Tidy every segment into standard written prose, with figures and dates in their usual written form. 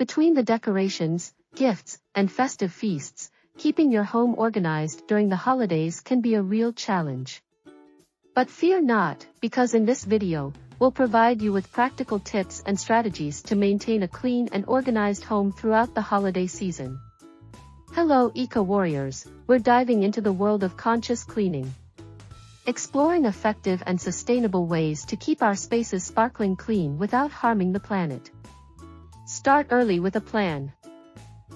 Between the decorations, gifts, and festive feasts, keeping your home organized during the holidays can be a real challenge. But fear not, because in this video, we'll provide you with practical tips and strategies to maintain a clean and organized home throughout the holiday season. Hello eco-warriors, we're diving into the world of conscious cleaning. Exploring effective and sustainable ways to keep our spaces sparkling clean without harming the planet. Start early with a plan.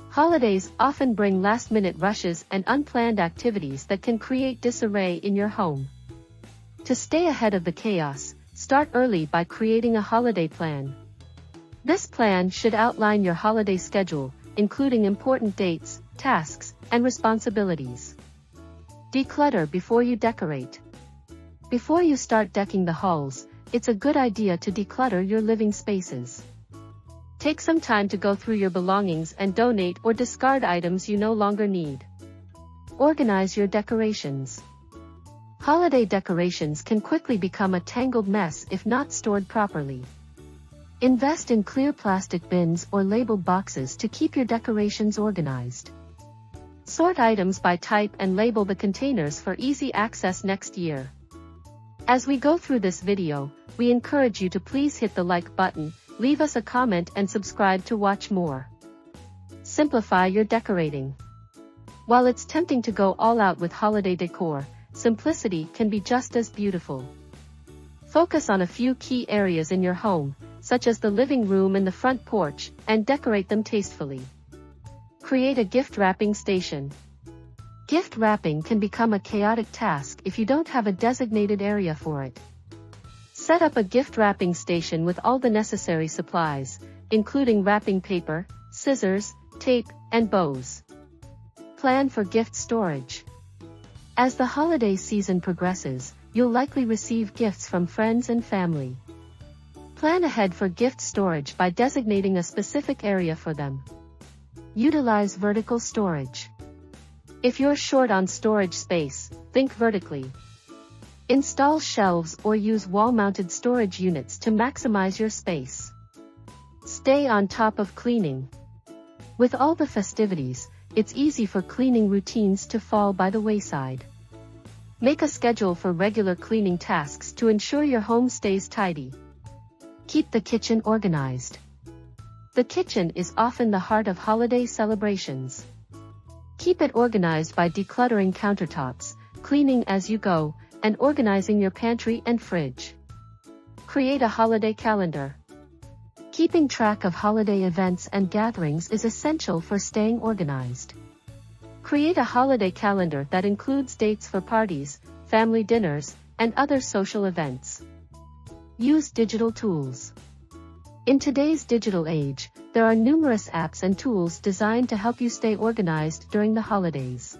Holidays often bring last-minute rushes and unplanned activities that can create disarray in your home. To stay ahead of the chaos, start early by creating a holiday plan. This plan should outline your holiday schedule, including important dates, tasks, and responsibilities. Declutter before you decorate. Before you start decking the halls, it's a good idea to declutter your living spaces. Take some time to go through your belongings and donate or discard items you no longer need. Organize your decorations. Holiday decorations can quickly become a tangled mess if not stored properly. Invest in clear plastic bins or labeled boxes to keep your decorations organized. Sort items by type and label the containers for easy access next year. As we go through this video, we encourage you to please hit the like button, leave us a comment and subscribe to watch more. Simplify your decorating. While it's tempting to go all out with holiday decor, simplicity can be just as beautiful. Focus on a few key areas in your home, such as the living room and the front porch, and decorate them tastefully. Create a gift wrapping station. Gift wrapping can become a chaotic task if you don't have a designated area for it. Set up a gift wrapping station with all the necessary supplies, including wrapping paper, scissors, tape, and bows. Plan for gift storage. As the holiday season progresses, you'll likely receive gifts from friends and family. Plan ahead for gift storage by designating a specific area for them. Utilize vertical storage. If you're short on storage space, think vertically. Install shelves or use wall-mounted storage units to maximize your space. Stay on top of cleaning. With all the festivities, it's easy for cleaning routines to fall by the wayside. Make a schedule for regular cleaning tasks to ensure your home stays tidy. Keep the kitchen organized. The kitchen is often the heart of holiday celebrations. Keep it organized by decluttering countertops, cleaning as you go, and organizing your pantry and fridge. Create a holiday calendar. Keeping track of holiday events and gatherings is essential for staying organized. Create a holiday calendar that includes dates for parties, family dinners, and other social events. Use digital tools. In today's digital age, there are numerous apps and tools designed to help you stay organized during the holidays.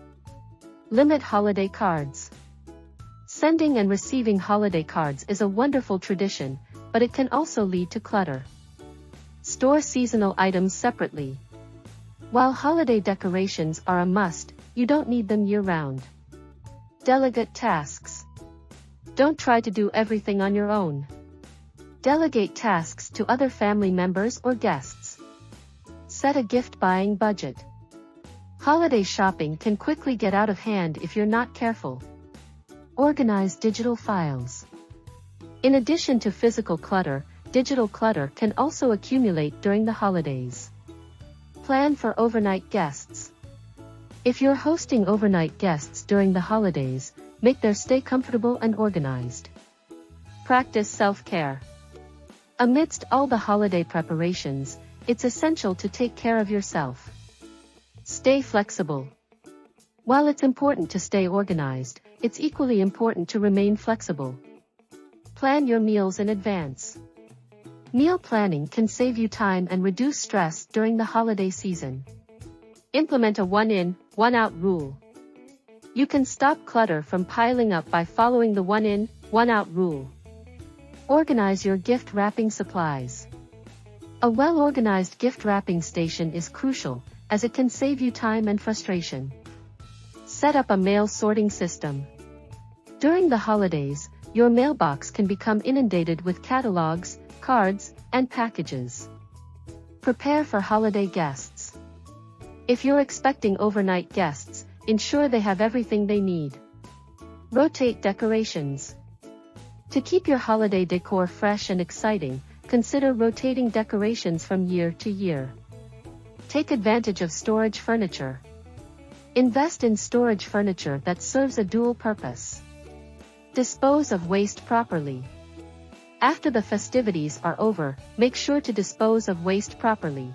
Limit holiday cards. Sending and receiving holiday cards is a wonderful tradition, but it can also lead to clutter. Store seasonal items separately. While holiday decorations are a must, you don't need them year-round. Delegate tasks. Don't try to do everything on your own. Delegate tasks to other family members or guests. Set a gift buying budget. Holiday shopping can quickly get out of hand if you're not careful. Organize digital files. In addition to physical clutter, digital clutter can also accumulate during the holidays. Plan for overnight guests. If you're hosting overnight guests during the holidays, make their stay comfortable and organized. Practice self-care. Amidst all the holiday preparations, it's essential to take care of yourself. Stay flexible. While it's important to stay organized, it's equally important to remain flexible. Plan your meals in advance. Meal planning can save you time and reduce stress during the holiday season. Implement a one-in, one-out rule. You can stop clutter from piling up by following the one-in, one-out rule. Organize your gift wrapping supplies. A well-organized gift wrapping station is crucial, as it can save you time and frustration. Set up a mail sorting system. During the holidays, your mailbox can become inundated with catalogs, cards, and packages. Prepare for holiday guests. If you're expecting overnight guests, ensure they have everything they need. Rotate decorations. To keep your holiday decor fresh and exciting, consider rotating decorations from year to year. Take advantage of storage furniture. Invest in storage furniture that serves a dual purpose. Dispose of waste properly. After the festivities are over, make sure to dispose of waste properly.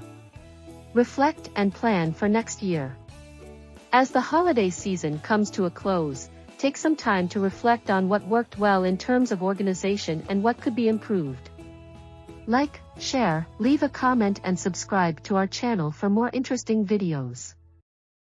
Reflect and plan for next year. As the holiday season comes to a close, take some time to reflect on what worked well in terms of organization and what could be improved. Like, share, leave a comment and subscribe to our channel for more interesting videos.